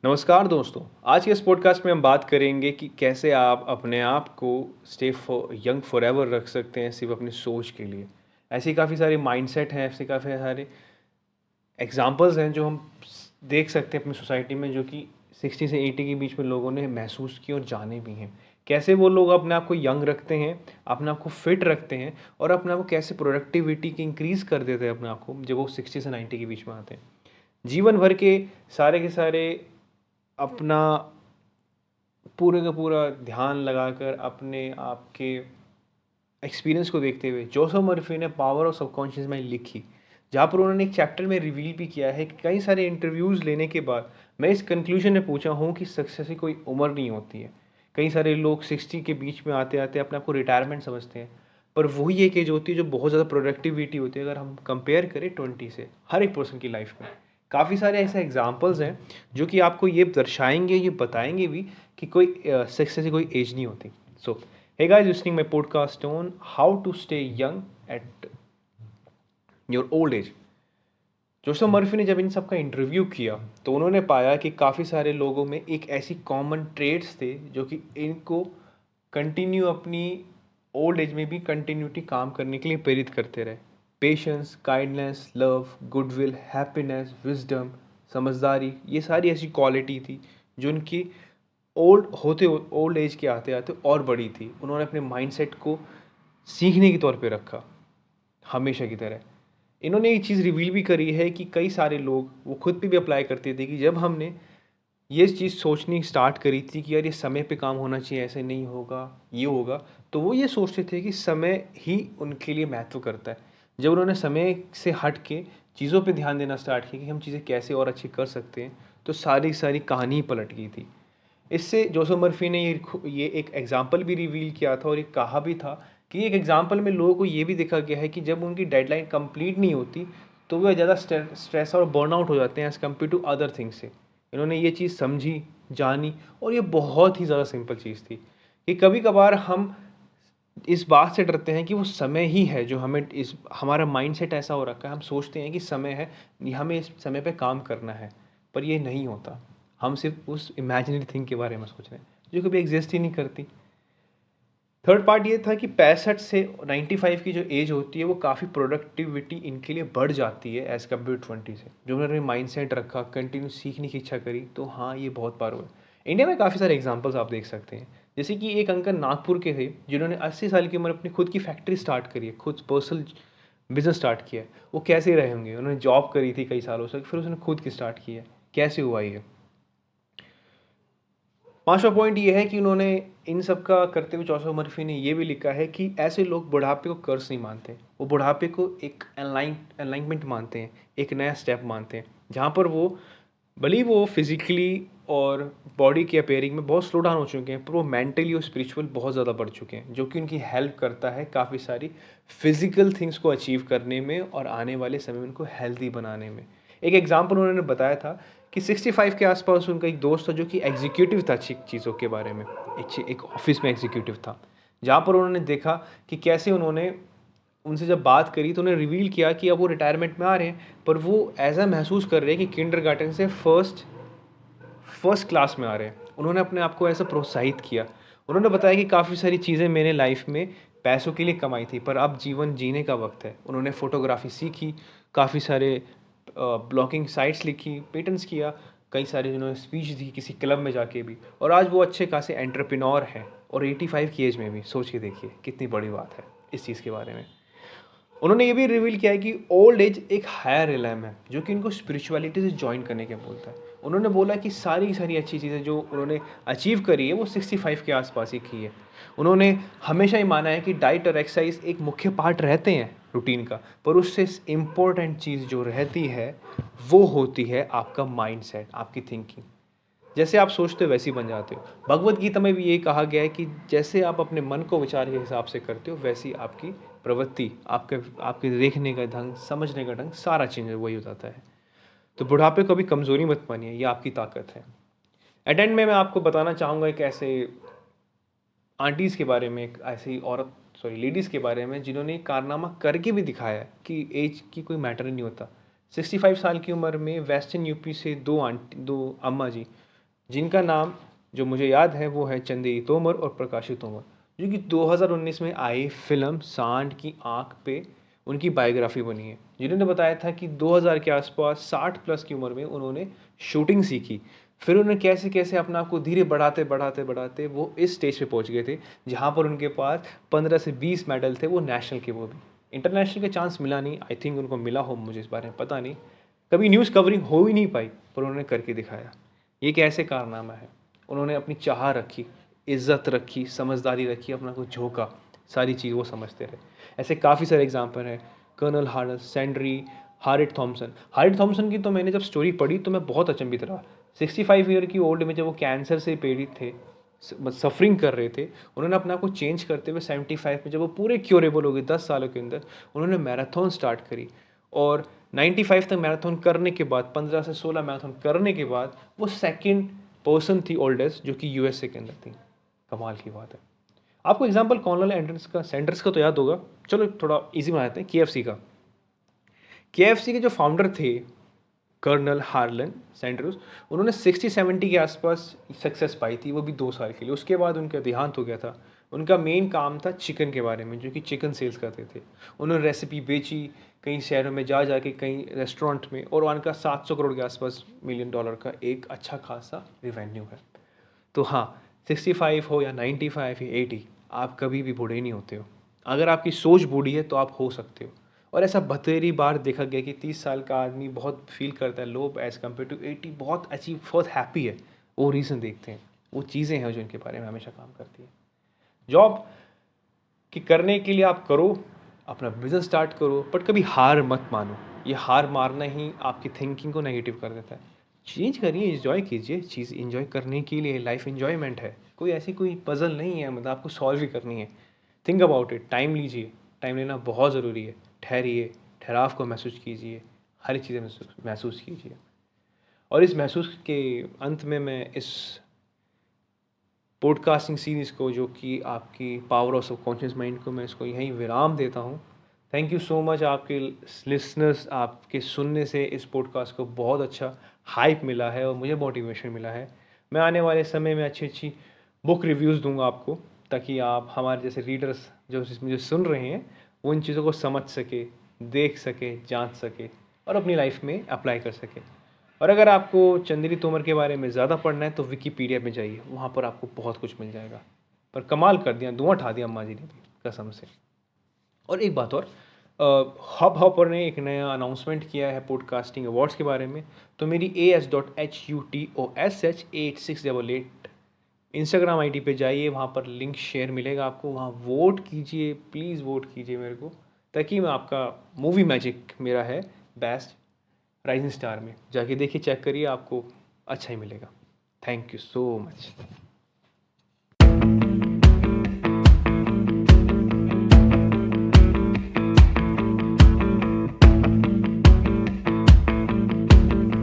नमस्कार दोस्तों। आज के इस पॉडकास्ट में हम बात करेंगे कि कैसे आप अपने आप को स्टे यंग फॉरएवर रख सकते हैं सिर्फ अपनी सोच के लिए। ऐसी काफ़ी सारी माइंडसेट हैं, ऐसे काफ़ी सारे एग्जांपल्स हैं जो हम देख सकते हैं अपनी सोसाइटी में, जो कि 60 से 80 के बीच में लोगों ने महसूस किए और जाने भी हैं। कैसे वो लोग अपने आप को यंग रखते हैं, अपने आप को फिट रखते हैं और अपने आप को कैसे प्रोडक्टिविटी की इंक्रीज़ कर देते हैं अपने आप को जब वो 60 से 90 के बीच में आते हैं। जीवन भर के सारे अपना पूरे का पूरा ध्यान लगाकर अपने आप के एक्सपीरियंस को देखते हुए जोसेफ मर्फी ने पावर ऑफ सबकॉन्शियस माइंड लिखी, जहाँ पर उन्होंने एक चैप्टर में रिवील भी किया है कि कई सारे इंटरव्यूज़ लेने के बाद मैं इस कंक्लूजन में पहुंचा हूँ कि सक्सेस की कोई उम्र नहीं होती है। कई सारे लोग 60 के बीच में आते आते अपने आप को रिटायरमेंट समझते हैं, पर वही एक एज होती है जो बहुत ज़्यादा प्रोडक्टिविटी होती है अगर हम कंपेयर करें 20 से, हर एक पर्सन की लाइफ में। काफ़ी सारे ऐसे एग्जाम्पल्स हैं जो कि आपको ये दर्शाएंगे, ये बताएंगे भी कि कोई सक्सेस की कोई एज नहीं होती। सो hey guys, listening my podcast on how to stay young at your old age। Joseph Murphy ने जब इन सब का इंटरव्यू किया तो उन्होंने पाया कि काफ़ी सारे लोगों में एक ऐसी कॉमन ट्रेड्स थे जो कि इनको कंटिन्यू अपनी ओल्ड एज में भी कंटिन्यूटी काम करने के लिए प्रेरित करते रहे। Patience, kindness, love, goodwill, happiness, wisdom, समझदारी, ये सारी ऐसी क्वालिटी थी जो उनकी ओल्ड एज के आते आते और बड़ी थी। उन्होंने अपने माइंडसेट को सीखने के तौर पे रखा, हमेशा की तरह। इन्होंने ये चीज़ रिवील भी करी है कि कई सारे लोग वो खुद पे भी अप्लाई करते थे कि जब हमने ये चीज़ सोचनी स्टार्ट करी थी कि यार ये समय पे काम होना चाहिए, ऐसे नहीं होगा, ये होगा, तो वो ये सोचते थे कि समय ही उनके लिए महत्व करता है। जब उन्होंने समय से हट के चीज़ों पे ध्यान देना स्टार्ट किया कि हम चीज़ें कैसे और अच्छी कर सकते हैं, तो सारी सारी कहानी ही पलट गई थी। इससे जोसेफ मर्फी ने ये एक एग्जाम्पल भी रिवील किया था और एक कहा भी था कि एक एग्जाम्पल में लोगों को ये भी देखा गया है कि जब उनकी डेडलाइन कंप्लीट नहीं होती तो वे ज़्यादा स्ट्रेस और बर्नआउट हो जाते हैं as compared to other things से। इन्होंने ये चीज़ समझी, जानी, और ये बहुत ही ज़्यादा सिंपल चीज़ थी कि कभी कभार हम इस बात से डरते हैं कि वो समय ही है जो हमें हमारा माइंडसेट ऐसा हो रखा है, हम सोचते हैं कि समय है, हमें इस समय पे काम करना है, पर ये नहीं होता। हम सिर्फ उस इमेजिनरी थिंग के बारे में सोच रहे हैं जो कभी एग्जिस्ट ही नहीं करती। थर्ड पार्ट ये था कि 65 से 95 की जो एज होती है वो काफ़ी प्रोडक्टिविटी इनके लिए बढ़ जाती है एज़ कम्पेयर 20 से। जो उन्होंने माइंड सेट रखा, कंटिन्यू सीखने की इच्छा करी, तो हाँ, ये बहुत पार हुआ। इंडिया में काफ़ी सारे एग्जाम्पल्स आप देख सकते हैं, जैसे कि एक अंकल नागपुर के थे जिन्होंने 80 साल की उम्र अपनी खुद की फैक्ट्री स्टार्ट करी है, खुद पर्सनल बिजनेस स्टार्ट किया है। वो कैसे रहे होंगे, उन्होंने जॉब करी थी कई सालों से, फिर उसने खुद की स्टार्ट की है, कैसे हुआ ये। पांचवा पॉइंट ये है कि उन्होंने इन सब का करते हुए जोसेफ मर्फी ने ये भी लिखा है कि ऐसे लोग बुढ़ापे को कर्स नहीं मानते, वो बुढ़ापे को एक अलाइनमेंट मानते हैं, एक नया स्टेप मानते हैं, जहाँ पर वो भले ही वो फिजिकली और बॉडी के अपेयरिंग में बहुत स्लो डाउन हो चुके हैं, पर वो मेंटली और स्पिरिचुअल बहुत ज़्यादा बढ़ चुके हैं, जो कि उनकी हेल्प करता है काफ़ी सारी फिजिकल थिंग्स को अचीव करने में और आने वाले समय में उनको हेल्दी बनाने में। एक एग्जाम्पल उन्होंने बताया था कि 65 के आसपास उनका एक दोस्त था जो कि एग्जीक्यूटिव था चीज़ों के बारे में, एक ऑफिस में एग्जीक्यूटिव था, जहाँ पर उन्होंने देखा कि कैसे उन्होंने उनसे जब बात करी तो उन्हें रिवील किया कि अब वो रिटायरमेंट में आ रहे हैं, पर वो ऐसा महसूस कर रहे हैं कि किंडरगार्टन से फर्स्ट क्लास में आ रहे हैं। उन्होंने अपने आप को ऐसा प्रोत्साहित किया। उन्होंने बताया कि काफ़ी सारी चीज़ें मैंने लाइफ में पैसों के लिए कमाई थी, पर अब जीवन जीने का वक्त है। उन्होंने फ़ोटोग्राफी सीखी, काफ़ी सारे ब्लॉगिंग साइट्स लिखी, पेटेंट्स किया, कई सारे जिन्होंने स्पीच दी किसी क्लब में जाके भी, और आज वो अच्छे खासे एंटरप्रेन्योर हैं, और 85 की एज में भी। सोच के देखिए कितनी बड़ी बात है इस चीज़ के बारे में। उन्होंने ये भी रिवील किया है कि ओल्ड एज एक हायर रिलम है जो कि इनको स्पिरिचुअलिटी से ज्वाइन करने के बोलता है। उन्होंने बोला कि सारी सारी अच्छी चीज़ें जो उन्होंने अचीव करी है वो 65 के आसपास ही की है। उन्होंने हमेशा ही माना है कि डाइट और एक्सरसाइज एक मुख्य पार्ट रहते हैं रूटीन का, पर उससे इम्पोर्टेंट चीज़ जो रहती है वो होती है आपका माइंडसेट, आपकी थिंकिंग। जैसे आप सोचते हो वैसे ही बन जाते हो। भगवत गीता में भी ये कहा गया है कि जैसे आप अपने मन को विचार के हिसाब से करते हो, वैसी आपकी प्रवृत्ति, आपके आपके देखने का ढंग, समझने का ढंग, सारा चेंज वही हो जाता है। तो बुढ़ापे को कभी कमज़ोरी मत मानिए, ये आपकी ताकत है। एट एंड में मैं आपको बताना चाहूँगा एक ऐसे आंटीज़ के बारे में, एक ऐसी लेडीज़ के बारे में जिन्होंने कारनामा करके भी दिखाया है कि एज की कोई मैटर नहीं होता। 65 साल की उम्र में वेस्टर्न यूपी से दो अम्मा जी जिनका नाम जो मुझे याद है वो है चंदेरी तोमर और प्रकाशी तोमर, जो कि 2019 में आई फिल्म सांड की आंख पे उनकी बायोग्राफी बनी है, जिन्होंने बताया था कि 2000 के आसपास 60 प्लस की उम्र में उन्होंने शूटिंग सीखी। फिर उन्होंने कैसे कैसे अपना आपको धीरे बढ़ाते बढ़ाते बढ़ाते वो इस स्टेज पे पहुंच गए थे जहाँ पर उनके पास 15 से 20 मेडल थे, वो नेशनल के, वो भी इंटरनेशनल का चांस मिला नहीं। आई थिंक उनको मिला हो, मुझे इस बारे में पता नहीं, कभी न्यूज़ कवरिंग हो ही नहीं पाई, पर उन्होंने करके दिखाया। ये कैसे कारनामा है, उन्होंने अपनी चाह रखी, इज्जत रखी, समझदारी रखी, अपना को झोंका, सारी चीज़ वो समझते रहे। ऐसे काफ़ी सारे एग्जाम्पल हैं, कर्नल हार्डल, सैंड्री, हारिट थॉमसन की तो मैंने जब स्टोरी पढ़ी तो मैं बहुत अचंभित रहा। 65 ईयर की ओल्ड में जब वो कैंसर से पीड़ित थे, सफरिंग कर रहे थे, उन्होंने अपना को चेंज करते हुए 75 में जब वो पूरे क्योरेबल हो गए 10 सालों के अंदर, उन्होंने मैराथन स्टार्ट करी। और 95 तक मैराथन करने के बाद, 15 से 16 मैराथन करने के बाद, वो सेकंड पर्सन थी ओल्डेस्ट जो कि यूएसए के अंदर थी। कमाल की बात है। आपको एग्जांपल कॉर्नल सैंडर्स का तो याद होगा, चलो थोड़ा इजी बनाते हैं। केएफसी के जो फाउंडर थे कर्नल हार्लन सैंडर्स, उन्होंने 60-70 के आसपास सक्सेस पाई थी, वो भी 2 साल के लिए। उसके बाद उनका देहांत हो गया था। उनका मेन काम था चिकन के बारे में, जो कि चिकन सेल्स करते थे। उन्होंने रेसिपी बेची कई शहरों में जा जाके, कई रेस्टोरेंट में, और उनका 700 करोड़ के आसपास $1 मिलियन का एक अच्छा खासा रिवेन्यू है। तो हाँ, 65 हो या 95 या 80, आप कभी भी बूढ़े नहीं होते हो। अगर आपकी सोच बूढ़ी है तो आप हो सकते हो। और ऐसा बतेरी बार देखा गया कि 30 साल का आदमी बहुत फील करता है लो एज़ कम्पेयर टू 80, बहुत अचीव, बहुत हैप्पी है। वो रीज़न देखते हैं, वो चीज़ें हैं जो इनके बारे में हमेशा काम करती है। जॉब कि करने के लिए आप करो, अपना बिजनेस स्टार्ट करो, बट कभी हार मत मानो। ये हार मारना ही आपकी थिंकिंग को नेगेटिव कर देता है। चेंज करिए, इन्जॉय कीजिए, चीज़ इन्जॉय करने के लिए लाइफ इन्जॉयमेंट है, कोई ऐसी कोई पजल नहीं है, मतलब आपको सॉल्व ही करनी है। थिंक अबाउट इट, टाइम लीजिए, टाइम लेना बहुत ज़रूरी है। ठहरिए, ठहराव को महसूस कीजिए, हर चीज़ें महसूस कीजिए। और इस महसूस के अंत में मैं इस पॉडकास्टिंग सीरीज़ को, जो कि आपकी पावर ऑफ सबकॉन्शियस माइंड को, मैं इसको यहीं विराम देता हूँ। थैंक यू सो मच आपके लिसनर्स, आपके सुनने से इस पॉडकास्ट को बहुत अच्छा हाइप मिला है और मुझे मोटिवेशन मिला है। मैं आने वाले समय में अच्छी अच्छी बुक रिव्यूज़ दूंगा आपको, ताकि आप हमारे जैसे रीडर्स जो इसमें जो सुन रहे हैं वो इन चीज़ों को समझ सके, देख सके, जांच सके और अपनी लाइफ में अप्लाई कर सके। और अगर आपको चंदेरी तोमर के बारे में ज़्यादा पढ़ना है तो विकीपीडिया में जाइए, वहाँ पर आपको बहुत कुछ मिल जाएगा। पर कमाल कर दिया, धुआं उठा दिया अम्मा जी ने भी, कसम से। और एक बात और, हब हॉपर ने एक नया अनाउंसमेंट किया है पॉडकास्टिंग अवार्ड्स के बारे में। तो मेरी AS.HUTOSH8688 इंस्टाग्राम आईडी पे जाइए, वहाँ पर लिंक शेयर मिलेगा आपको, वहाँ वोट कीजिए, प्लीज़ वोट कीजिए मेरे को, ताकि मैं आपका मूवी मैजिक मेरा है बेस्ट राइजिंग स्टार में जाके देखिए, चेक करिए, आपको अच्छा ही मिलेगा। Thank you so much.